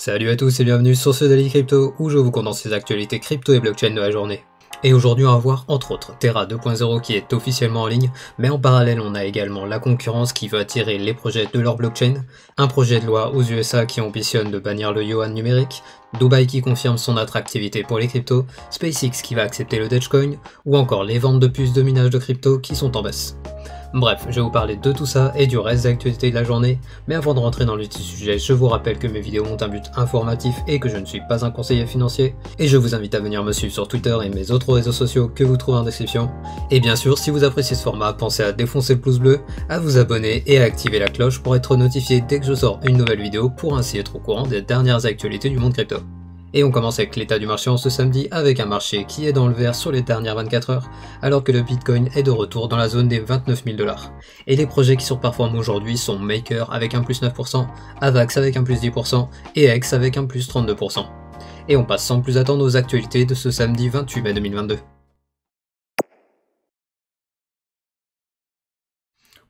Salut à tous et bienvenue sur ce Daily Crypto où je vous condense les actualités crypto et blockchain de la journée. Et aujourd'hui on va voir entre autres Terra 2.0 qui est officiellement en ligne, mais en parallèle on a également la concurrence qui veut attirer les projets de leur blockchain, un projet de loi aux USA qui ambitionne de bannir le yuan numérique, Dubaï qui confirme son attractivité pour les cryptos, SpaceX qui va accepter le Dogecoin, ou encore les ventes de puces de minage de crypto qui sont en baisse. Bref, je vais vous parler de tout ça et du reste des actualités de la journée, mais avant de rentrer dans le petit sujet, je vous rappelle que mes vidéos ont un but informatif et que je ne suis pas un conseiller financier, et je vous invite à venir me suivre sur Twitter et mes autres réseaux sociaux que vous trouvez en description. Et bien sûr, si vous appréciez ce format, pensez à défoncer le pouce bleu, à vous abonner et à activer la cloche pour être notifié dès que je sors une nouvelle vidéo pour ainsi être au courant des dernières actualités du monde crypto. Et on commence avec l'état du marché en ce samedi avec un marché qui est dans le vert sur les dernières 24 heures alors que le Bitcoin est de retour dans la zone des 29 000 $. Et les projets qui surperforment aujourd'hui sont Maker avec un plus 9%, Avax avec un plus 10% et X avec un plus 32%. Et on passe sans plus attendre aux actualités de ce samedi 28 mai 2022.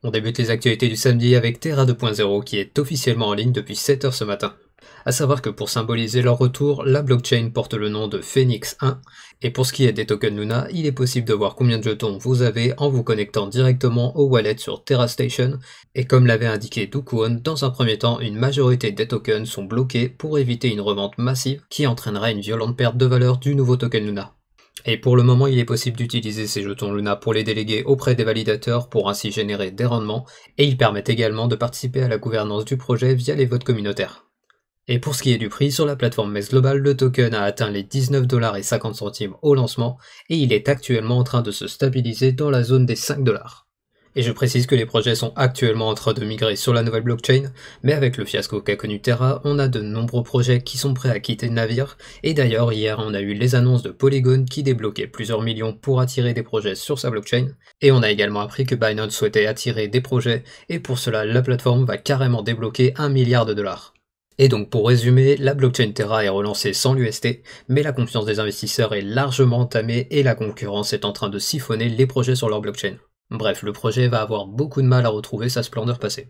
On débute les actualités du samedi avec Terra 2.0 qui est officiellement en ligne depuis 7 heures ce matin. A savoir que pour symboliser leur retour, la blockchain porte le nom de Phoenix 1, et pour ce qui est des tokens Luna, il est possible de voir combien de jetons vous avez en vous connectant directement au wallet sur TerraStation, et comme l'avait indiqué Do Kwon, dans un premier temps, une majorité des tokens sont bloqués pour éviter une revente massive qui entraînera une violente perte de valeur du nouveau token Luna. Et pour le moment, il est possible d'utiliser ces jetons Luna pour les déléguer auprès des validateurs pour ainsi générer des rendements, et ils permettent également de participer à la gouvernance du projet via les votes communautaires. Et pour ce qui est du prix, sur la plateforme MES Global, le token a atteint les 19,50 $ au lancement et il est actuellement en train de se stabiliser dans la zone des 5 $. Et je précise que les projets sont actuellement en train de migrer sur la nouvelle blockchain, mais avec le fiasco qu'a connu Terra, on a de nombreux projets qui sont prêts à quitter le navire, et d'ailleurs hier on a eu les annonces de Polygon qui débloquaient plusieurs millions pour attirer des projets sur sa blockchain, et on a également appris que Binance souhaitait attirer des projets, et pour cela la plateforme va carrément débloquer 1 milliard $. Et donc pour résumer, la blockchain Terra est relancée sans l'UST, mais la confiance des investisseurs est largement entamée et la concurrence est en train de siphonner les projets sur leur blockchain. Bref, le projet va avoir beaucoup de mal à retrouver sa splendeur passée.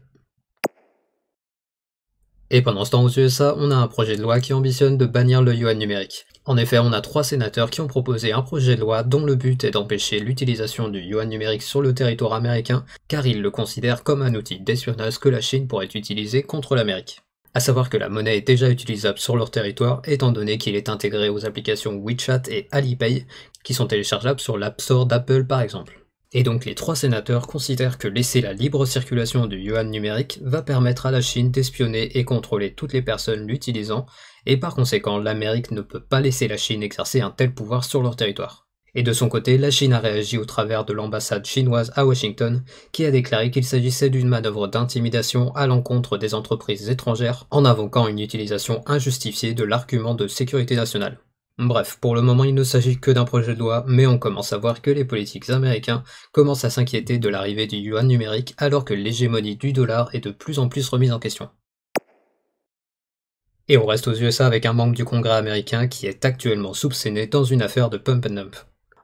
Et pendant ce temps aux USA, on a un projet de loi qui ambitionne de bannir le yuan numérique. En effet, on a 3 sénateurs qui ont proposé un projet de loi dont le but est d'empêcher l'utilisation du yuan numérique sur le territoire américain, car ils le considèrent comme un outil d'espionnage que la Chine pourrait utiliser contre l'Amérique. A savoir que la monnaie est déjà utilisable sur leur territoire étant donné qu'il est intégré aux applications WeChat et Alipay qui sont téléchargeables sur l'App Store d'Apple par exemple. Et donc les 3 sénateurs considèrent que laisser la libre circulation du yuan numérique va permettre à la Chine d'espionner et contrôler toutes les personnes l'utilisant et par conséquent l'Amérique ne peut pas laisser la Chine exercer un tel pouvoir sur leur territoire. Et de son côté, la Chine a réagi au travers de l'ambassade chinoise à Washington, qui a déclaré qu'il s'agissait d'une manœuvre d'intimidation à l'encontre des entreprises étrangères, en invoquant une utilisation injustifiée de l'argument de sécurité nationale. Bref, pour le moment il ne s'agit que d'un projet de loi, mais on commence à voir que les politiques américains commencent à s'inquiéter de l'arrivée du yuan numérique alors que l'hégémonie du dollar est de plus en plus remise en question. Et on reste aux USA avec un membre du Congrès américain qui est actuellement soupçonné dans une affaire de pump and dump.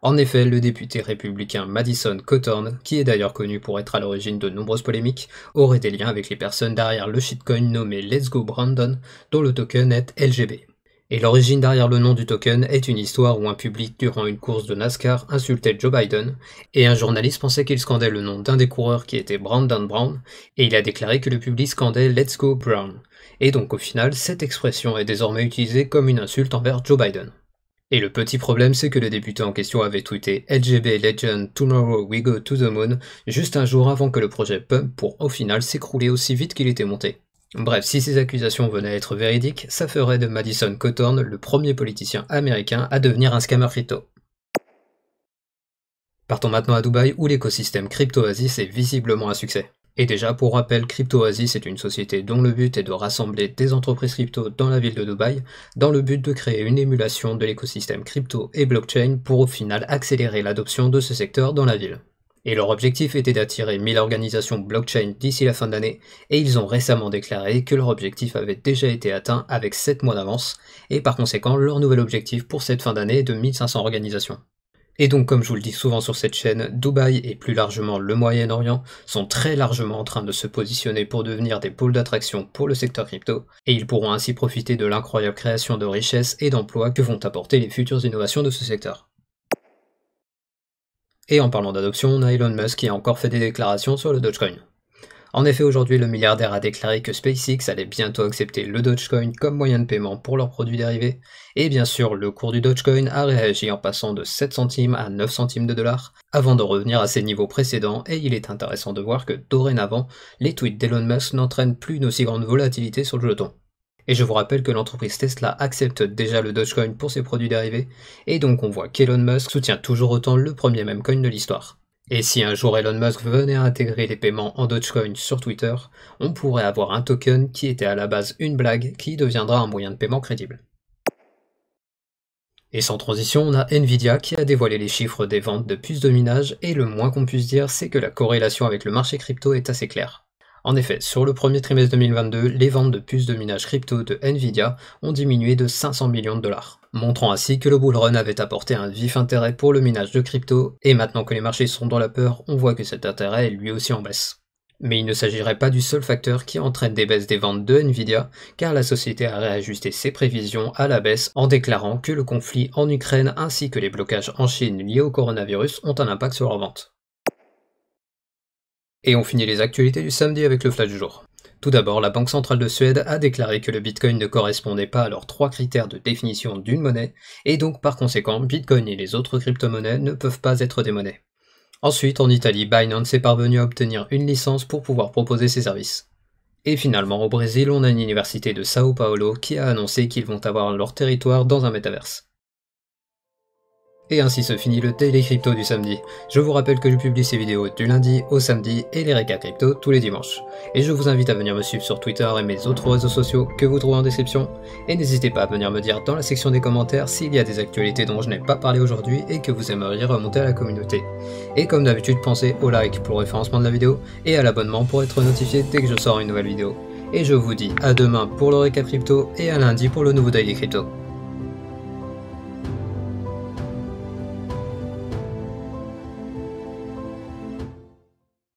En effet, le député républicain Madison Cawthorn, qui est d'ailleurs connu pour être à l'origine de nombreuses polémiques, aurait des liens avec les personnes derrière le shitcoin nommé Let's Go Brandon, dont le token est LGB. Et l'origine derrière le nom du token est une histoire où un public durant une course de NASCAR insultait Joe Biden, et un journaliste pensait qu'il scandait le nom d'un des coureurs qui était Brandon Brown, et il a déclaré que le public scandait Let's Go Brown. Et donc au final, cette expression est désormais utilisée comme une insulte envers Joe Biden. Et le petit problème, c'est que le député en question avait tweeté LGB Legend Tomorrow We Go to the Moon juste un jour avant que le projet pump pour au final s'écrouler aussi vite qu'il était monté. Bref, si ces accusations venaient à être véridiques, ça ferait de Madison Cawthorn le premier politicien américain à devenir un scammer crypto. Partons maintenant à Dubaï où l'écosystème CryptoOasis est visiblement un succès. Et déjà, pour rappel, CryptoOasis est une société dont le but est de rassembler des entreprises crypto dans la ville de Dubaï, dans le but de créer une émulation de l'écosystème crypto et blockchain pour au final accélérer l'adoption de ce secteur dans la ville. Et leur objectif était d'attirer 1000 organisations blockchain d'ici la fin d'année, et ils ont récemment déclaré que leur objectif avait déjà été atteint avec 7 mois d'avance, et par conséquent leur nouvel objectif pour cette fin d'année est de 1500 organisations. Et donc comme je vous le dis souvent sur cette chaîne, Dubaï et plus largement le Moyen-Orient sont très largement en train de se positionner pour devenir des pôles d'attraction pour le secteur crypto, et ils pourront ainsi profiter de l'incroyable création de richesses et d'emplois que vont apporter les futures innovations de ce secteur. Et en parlant d'adoption, on a Elon Musk qui a encore fait des déclarations sur le Dogecoin. En effet, aujourd'hui, le milliardaire a déclaré que SpaceX allait bientôt accepter le Dogecoin comme moyen de paiement pour leurs produits dérivés, et bien sûr, le cours du Dogecoin a réagi en passant de 7 centimes à 9 centimes de dollars, avant de revenir à ses niveaux précédents, et il est intéressant de voir que dorénavant, les tweets d'Elon Musk n'entraînent plus une aussi grande volatilité sur le jeton. Et je vous rappelle que l'entreprise Tesla accepte déjà le Dogecoin pour ses produits dérivés, et donc on voit qu'Elon Musk soutient toujours autant le premier meme coin de l'histoire. Et si un jour Elon Musk venait à intégrer les paiements en Dogecoin sur Twitter, on pourrait avoir un token qui était à la base une blague qui deviendra un moyen de paiement crédible. Et sans transition, on a Nvidia qui a dévoilé les chiffres des ventes de puces de minage, et le moins qu'on puisse dire, c'est que la corrélation avec le marché crypto est assez claire. En effet, sur le premier trimestre 2022, les ventes de puces de minage crypto de Nvidia ont diminué de 500 millions de dollars, montrant ainsi que le bull run avait apporté un vif intérêt pour le minage de crypto, et maintenant que les marchés sont dans la peur, on voit que cet intérêt est lui aussi en baisse. Mais il ne s'agirait pas du seul facteur qui entraîne des baisses des ventes de Nvidia, car la société a réajusté ses prévisions à la baisse en déclarant que le conflit en Ukraine ainsi que les blocages en Chine liés au coronavirus ont un impact sur leurs ventes. Et on finit les actualités du samedi avec le flash du jour. Tout d'abord, la Banque centrale de Suède a déclaré que le Bitcoin ne correspondait pas à leurs 3 critères de définition d'une monnaie, et donc par conséquent, Bitcoin et les autres crypto-monnaies ne peuvent pas être des monnaies. Ensuite, en Italie, Binance est parvenu à obtenir une licence pour pouvoir proposer ses services. Et finalement, au Brésil, on a une université de Sao Paulo qui a annoncé qu'ils vont avoir leur territoire dans un métaverse. Et ainsi se finit le Daily Crypto du samedi. Je vous rappelle que je publie ces vidéos du lundi au samedi et les récaps crypto tous les dimanches. Et je vous invite à venir me suivre sur Twitter et mes autres réseaux sociaux que vous trouvez en description. Et n'hésitez pas à venir me dire dans la section des commentaires s'il y a des actualités dont je n'ai pas parlé aujourd'hui et que vous aimeriez remonter à la communauté. Et comme d'habitude, pensez au like pour le référencement de la vidéo et à l'abonnement pour être notifié dès que je sors une nouvelle vidéo. Et je vous dis à demain pour le récap crypto et à lundi pour le nouveau Daily Crypto.